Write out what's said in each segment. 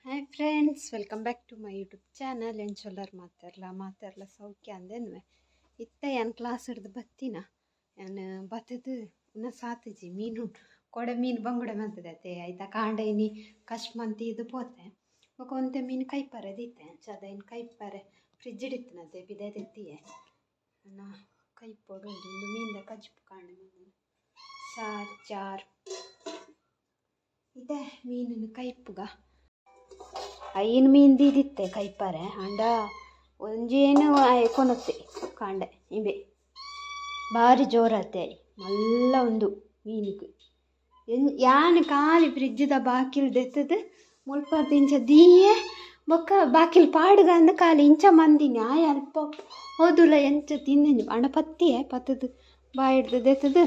Hi friends, welcome back to my YouTube channel. ಏನು ಚೊಲ್ಲರ್ ಮಾತಾಡಲ್ಲ ಸೌಖ್ಯ ಅಂದೇನು ಇತ್ತ ಏನು ಕ್ಲಾಸ್ ಹಿಡ್ದು ಬತ್ತಿನ ಏನು ಬತ್ತದು ಇನ್ನು ಸಾತಿಜಿ ಮೀನು ಕೊಡೆ ಮೀನು ಬಂಗುಡೆ ಮಂತದೈತೆ ಆಯ್ತಾ ಕಾಂಡೈನಿ ಕಶ್ಮಂತಿ ಇದು ಪೋತೆ ఒక ಒಂತೆ ಮೀನು ಕೈಪಾರೆ ದಿತ್ತೆ ಚದೈನು ಕೈಪಾರೆ ಫ್ರಿಜ್ ಇಡಿತ್ತನತೆ ಬಿದ್ದೈತೆತ್ತಿಯೇ ನಾ ಕೈಪೊಡು ಒಂದು ಮೀನಿಂದ ಕಜ್ಜು ಕಾಂಡೆ ಸಾರು ಚಾರು ಇದೆ ಮೀನಿನ ಕೈಪುಗ ಐನು ಮೀನು ದೀದಿತ್ತೆ ಕೈಪಾರೆ ಅಂಡ ಒಂಜೇನು ಕೊನೊತ್ತೆ ಕಾಂಡೆ ಇಂಬೆ ಭಾರಿ ಜೋರತ್ತೆ ಮಲ್ಲ ಒಂದು ಮೀನಿಗೆ ಯಾನು ಖಾಲಿ ಫ್ರಿಜ್ದ ಬಾಕಿಲು ದೆತ್ತದು ಮುಲ್ಪರ್ದು ಇಂಚ ದೀಯೆ ಬೊಕ್ಕ ಬಾಕಿಲು ಪಾಡುಗ ಅಂದ ಖಾಲಿ ಇಂಚ ಮಂದಿನಿ ಆಯ ಅಲ್ಪ ಹೋದುಲ ಎಂಚ ತಿಂದಿನಿ ಅಣ್ಣ ಪತ್ತಿಯೇ ಪತ್ತದು ಬಾಯಿಡ್ದು ದೆತ್ತದು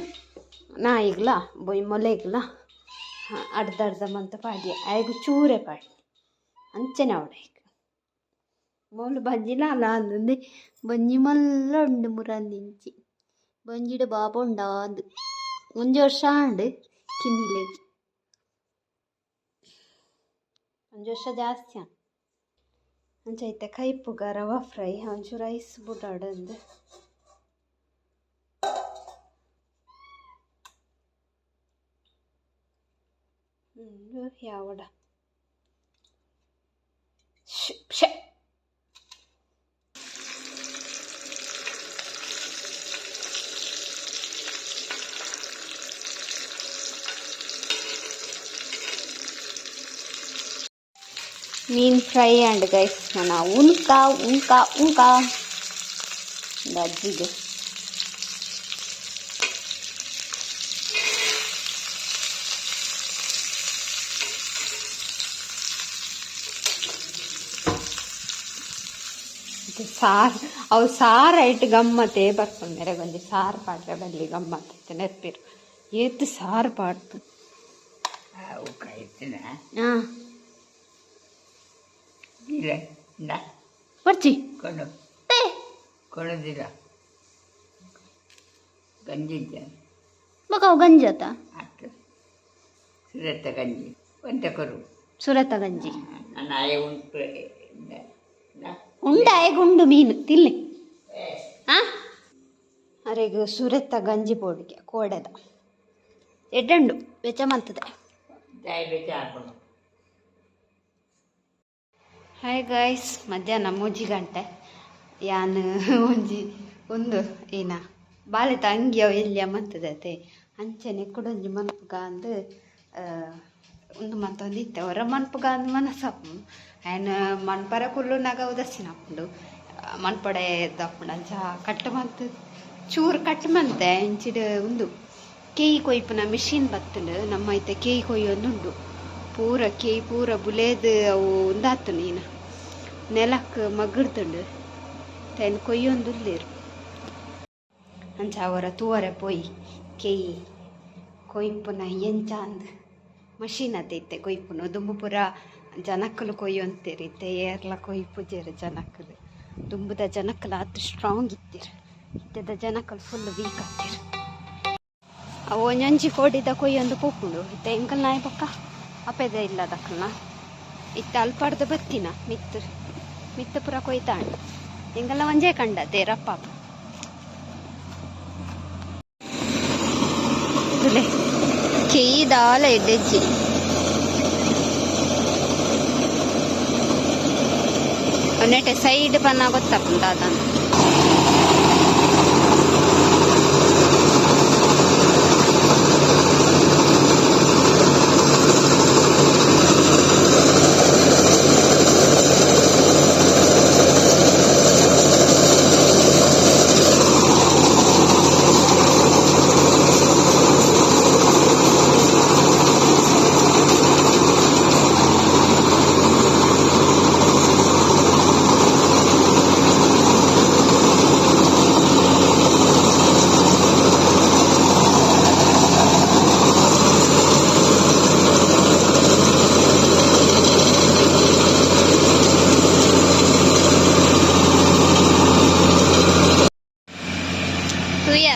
ನಾಯಿಗ್ಲ ಬೊಯ್ ಮೊಲೆಗ್ಲ ಅರ್ಧ ಮಂತ ಪಾಡಿಯ ಆಯ್ಗು ಚೂರೆ ಪಾಡಿ ಅಂಚನೆ ಅವಡೆ ಮೊಲು ಬಜ್ಜಿಲ ಅಲ್ಲ ಅಂದಂದೆ ಬಂಜಿ ಮಲ್ಲ ಉಂಡು ಮುರಂದಿಂಚಿ ಬಂಜಿಡು ಬಾಬ ಉಂಡಾದು ಒಂಜಿ ವರ್ಷ ಆಂಡು ಕಿನ್ನಿಲೇಜಿ ಒಂಜಿ ವರ್ಷ ಜಾಸ್ತಿ ಅಂಚೈತೆ ಕೈಪುಗ ರವಾ ಫ್ರೈ ಒಂಚೂರು ರೈಸ್ ಬುಡಾಡಂದು ಯಾವಡ ಮೀನು ಫ್ರೈ ಅಂಡ್ ಗೈಸ್ ನಾನು ಉಣ್ಕ ಅಜ್ಜಿಗೆ ಸಾರು ಅವು ಸಾರು ಐಟ್ ಗಮ್ಮತ್ತೇ ಬರ್ಕೊಂಡು ಮೇರೆಗೊಂದು ಸಾರು ಪಾಡ್ರೆ ಬಲ್ಲಿ ಗಮ್ಮತ್ತೈತೆ ನೆರ್ಪಿರು ಏತು ಸಾರು ಪಾಡ್ತು ಹಾಂ ಬರ್ಚಿ ಕೊಡದಿರ ಗಂಜಿ ಮಗ ಗಂಜತ ಸುರತ ಗಂಜಿ ಒಂಟ ಕೊರು ಸುರತ ಗಂಜಿ ನಾಯ ಉಂಟು ಉಂಡ ಗುಂಡು ಮೀನು ತಿಲ್ಲಿ ಹಾಂ ಅರೆಗ ಸುರತ ಗಂಜಿ ಪೋಡಿಗೆ ಕೋಡೆದ ಎಡ್ಡಂಡು ಬೆಚ್ಚ ಮಂತದೆ ಹಾಯ್ ಗಾಯ್ಸ್ ಮಧ್ಯಾಹ್ನ 3 ಗಂಟೆ ಯಾನು ಒಂದು ಏನ ಬಾಲೆತ ಅಂಗಿಯವ ಎಲ್ಲಿಯ ಮಂತದತೆ ಅಂಚನೆ ಕುಡೊಂಜಿ ಮನ್ಪುಗ ಅಂದು ಒಂದು ಮಂತೊಂದು ಇತ್ತೆ ಹೊರ ಮನ್ಪುಗ ಅಂದು ಮನಸ್ಸಪ್ಪು ಆ್ಯನ್ ಮನ್ಪರ ಕುಲ್ಲು ನಗ ಉದರ್ಸಿನಪ್ಪುಂಡು ಮನ್ಪಡೆ ದಪ್ಪುಂಡು ಅಂಚ ಕಟ್ಟು ಮಂತು ಚೂರು ಕಟ್ಟು ಮಂತೆ ಇಂಚಿಡು ಒಂದು ಕೇಯಿ ಕೊಯ್ಪುನ ಮಿಷಿನ್ ಬತ್ತುಂಡು ನಮ್ಮ ಐತೆ ಕೇಯಿ ಕೊಯ್ಯೊಂದುಂಡು ಪೂರ ಕೇಯಿ ಪೂರ ಬುಲೇದು ಅವು ಉಂದಾತು ನೀನು ನೆಲಕ್ಕೆ ಮಗ್ಗಡ್ತುಂಡು ತೆನ್ ಕೊಯ್ಯೊಂದುಲ್ಲೇರು ಅಂಚ ಅವರ ತೂವರೆ ಪೋಯಿ ಕೇಯಿ ಕೊಯ್ಪುನ ಎಂಚ ಅಂದು ಮಷೀನ್ ಅತೈತೆ ಕೊಯ್ಪುನ ದುಂಬು ಪೂರ ಜನಕ್ಕಲು ಕೊಯ್ಯೊಂತೀರಿತ್ತೆ ಏರ್ಲ ಕೊಯ್ಪುಜೇರು ಜನಕ್ಕಲು ದುಂಬುದ ಜನಕ್ಕಲು ಅದು ಸ್ಟ್ರಾಂಗ್ ಇತ್ತೀರು ಇತ್ತದ ಜನಕ್ಕಲು ಫುಲ್ ವೀಕ್ ಆಗ್ತೀರು ಅವು ಒಂಜೊಂಜಿ ಕೋಡಿದ ಕೊಯ್ಯೊಂದು ಪೋಪುಂಡು ಇತ್ತ ಎಂಕಲ್ ನಾಯಿ ಪಕ್ಕ ಅಪೆದ ಇಲ್ಲ ದಕ್ಕಲ್ನ ಇತ್ತ ಅಲ್ಪಾಡ್ದು ಬತ್ತಿನ ಮಿತ್ತು ಪುರ ಕೊಯ್ತಾಂಡು ಎಂಗಲ್ಲ ಒಂಜೇ ಕಂಡ ತೇರಪ್ಪ ಕೇಯಿ ದಾಲ ಎಡ್ಡೆಜ್ಜಿ ನೆಟ್ಟೆ ಸೈಡ್ ಬನ್ನ ಗೊತ್ತಪ್ಪುಂಟ ಅದನ್ನು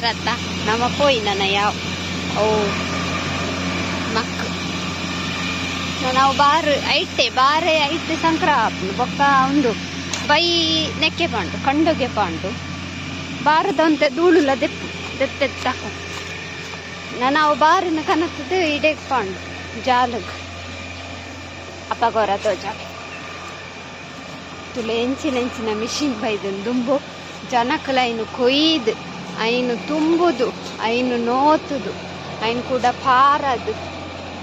rata nama poi na na yaw oh mak ನಾವು ಬಾರೆ ಐಟೆ ಸಂಕ್ರ ಆಪುಂಡು ಬೊಕ್ಕ ಉಂದು ಬೈ ನೆಕ್ಕೆ ಪಾಂಡು ಕಂಡೊಗೆ ಪಾಂಡು ಬಾರದಂತೆ ಧೂಳುಲ ದೆತ್ತೆತ್ತಾಕು ನಾವು ಬಾರಿನ ಕನತದು ಇಡೆಗ್ ಪಾಂಡು ಜಾಲಗ್ ಅಪಗೋರ ತೋಜಾಗೆ ತುಳು ಎಂಚಿನ ಮಿಷಿನ್ ಬೈದನು ದುಂಬು ಜನಕ್ಕಲ ಐನು ಕೊಯ್ದು ಐನು ತುಂಬುದು ಐನು ನೋತುದು ಐನು ಕೂಡ ಪಾರದು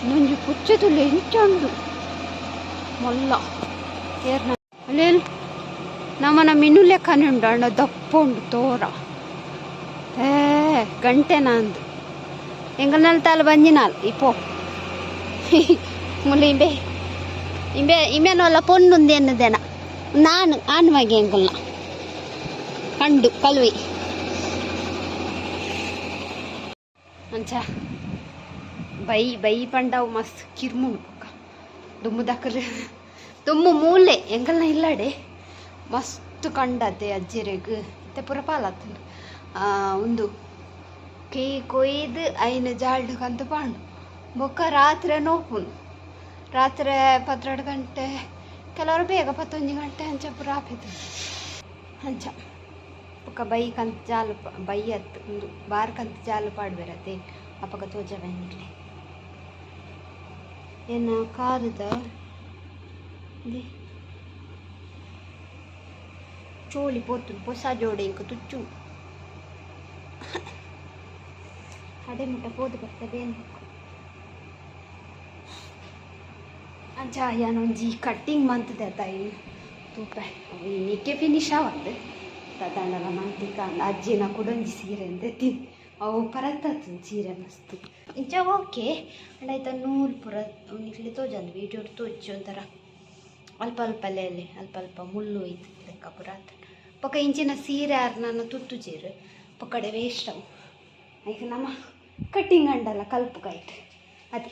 ನುಂಜಿ ಪುಚ್ಚ ತುಳು ಎಂಚುಂಡು ಮೊಲ್ಲ ಏರ್ನ ಅಲ್ಲೇನು ನಮ್ಮನ ಮಿನು ಲೆಕ್ಕನುಂಡು ಅಣ್ಣ ದಪ್ಪ ಉಂಡು ತೋರ ಗಂಟೆ ನಂದು ಎಂಗಲ್ ತಾಲು ಬಂಜಿನಾಲ್ ಇಪ್ಪೋ ಮುಲ್ಲ ಇಂಬೆನೊಲ್ಲ ಪೊನ್ನುಂದು ಎನ್ನದೇನ ನಾನು ಆನ್ವಾಗಿ ಎಂಗಲ್ನ ಕಂಡು ಕಲ್ವಿ ಅಂಚ ಬೈ ಪಂಡವು ಮಸ್ತ್ ಕಿರ್ಮುಂಡು ಪಕ್ಕ ದುಮ್ಮು ದಕ್ಕರು ದುಮ್ಮು ಮೂಲೆ ಎಂಗಲ್ನ ಇಲ್ಲಡೆ ಮಸ್ತ್ ಕಂಡತೆ ಅಜ್ಜಿರೆಗ್ ಇತ್ತೆ ಪುರ ಪಾಲತ್ತಂಡು ಒಂದು ಕೈ ಕೊಯ್ದು ಐನು ಜಾಲ್ಡ್ ಕಂತು ಪಾಂಡು ಬೊಕ್ಕ ರಾತ್ರಿ ನೋಪುನು ರಾತ್ರಿ 12 ಗಂಟೆ ಕೆಲವರು ಬೇಗ 11 ಗಂಟೆ ಅಂಚ ಪುರ ಆಪಿತು ಅಂಚ ಬೊಕ್ಕ ಬೈ ಕಂತು ಜಾಲು ಬೈ ಅತ್ತು ಒಂದು ಬಾರ್ ಕಂತು ಜಾಲು ಪಾಡ್ಬೇರತ್ತೆ ಅಪ್ಪಗ ತೋಜ ಬಂದಿರಲಿ ಏನು ಕಾರದ ಚೋಳಿ ಪೋತು ಹೊಸ ಜೋಡಿ ಇಂಕ ತುಚ್ಚು ಅಡೆ ಮುಟ್ಟ ಪೋದು ಬರ್ತದೆ ಅಂಚ ಯಾನೊಂಜಿ ಕಟ್ಟಿಂಗ್ ಮಂತದೆ ತಾಯಿ ತೂಪ ನಿಕ್ಕೆ ಫಿನಿಶ್ ಆವತ್ತು ತದಂಡಲ ಮಂತಿಕ ಅಜ್ಜಿನ ಕುಡೊಂಜಿ ಸೀರೆ ಅಂದೆತ್ತಿ ಅವು ಪರತ್ತತ್ತು ಸೀರೆ ಮಸ್ತ್ ಇಂಚ ಓಕೆ ಅಂಡಾಯ್ತ 100 ಪುರ ನಿಕ್ಲಿ ತೋಜಂದು ವೀಡಿಯೋ ತೋಜಿ ಒಂಥರ ಅಲ್ಪ ಮುಳ್ಳು ಐತಿ ಲೆಕ್ಕ ಪುರಾತ ಪಕ್ಕ ಇಂಚಿನ ಸೀರೆ ಆರು ನಾನು ತುತ್ತು ಚೀರು ಪಕ್ಕಡೆ ವೇಸ್ಟ್ ಅವು ಈಗ ನಮ್ಮ ಕಟ್ಟಿಂಗ್ ಅಂಡಲ್ಲ ಕಲ್ಪು ಕೈಟ್ ಅದೇ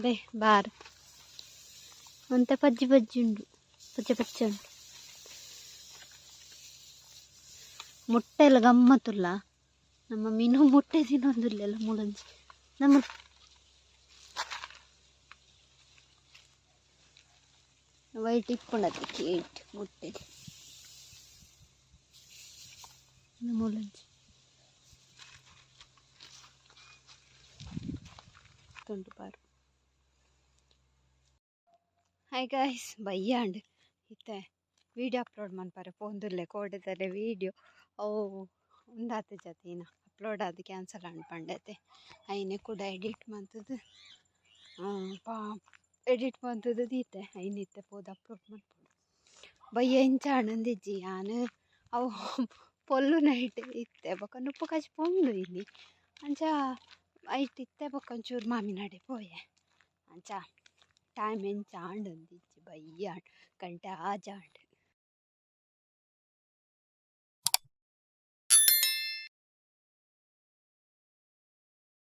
ಬೇ ಬಾರ್ ಅಂತ ಪಜ್ಜಿ ಉಂಡು ಪಚ್ಚ ಉಂಡು ಮೊಟ್ಟೆ ಎಲ್ಲ ಗಮ್ಮತ್ತುಲ್ಲ ನಮ್ಮ ಮೀನು ಮೊಟ್ಟೆ ತಿನ್ನೊಂದಿಲ್ಲ ಮುಳಂಜಿ ನಮ್ಮ ವೈಟ್ ಇಟ್ಕೊಂಡತ್ತೆ ಕೇಟ್ ಮೊಟ್ಟೆ ಮುಳಂಜಿ ತುಂಡು ಬಾರು ಹಾಯ್ ಗಾಯ್ಸ್ ಬಯ್ಯಾಂಡ್ ಇತ್ತೆ ವೀಡಿಯೋ ಅಪ್ಲೋಡ್ ಮನ್ಪಾರೆ ಫೋನ್ದಲ್ಲೇ ಕೋಡೆದಲ್ಲೇ ವೀಡಿಯೋ ಅವು ಉಂದಾತ ಜತಿನ ಅಪ್ಲೋಡ್ ಆದ ಕ್ಯಾನ್ಸಲ್ ಅನ್ಪಂಡೈತೆ ಐನೆ ಕೂಡ ಎಡಿಟ್ ಮಂತದ್ದು ಎಡಿಟ್ ಮಂತದ್ದು ದೀತೆ ಐನಿತ್ತೆ ಪೋದು ಅಪ್ಲೋಡ್ ಮಾಡ್ಬೋದು ಬಯ್ಯ ಇಂಚ ಆನಂದಿಜ್ಜಿ ನಾನು ಅವು ಪೊಲ್ಲು ನೈಟ್ ಇತ್ತೆ ಬೊಕ್ಕ ನುಪ್ಪು ಕಚ್ಚಿ ಪೊಂಡು ಇಲ್ಲಿ ಅಂಚ ಐಟ್ ಇತ್ತೆ ಬೊಕ್ಕ ಒಂಚೂರು ಮಾಮಿನಾಡೆ ಪೋಯೆ ಅಂಚ ಟೈಮ್ ಎಂಚ ಆಂಡ್ ಅಂದಿಜ್ಜಿ ಬಯ್ಯ ಗಂಟೆ ಆಜಾಂಡ್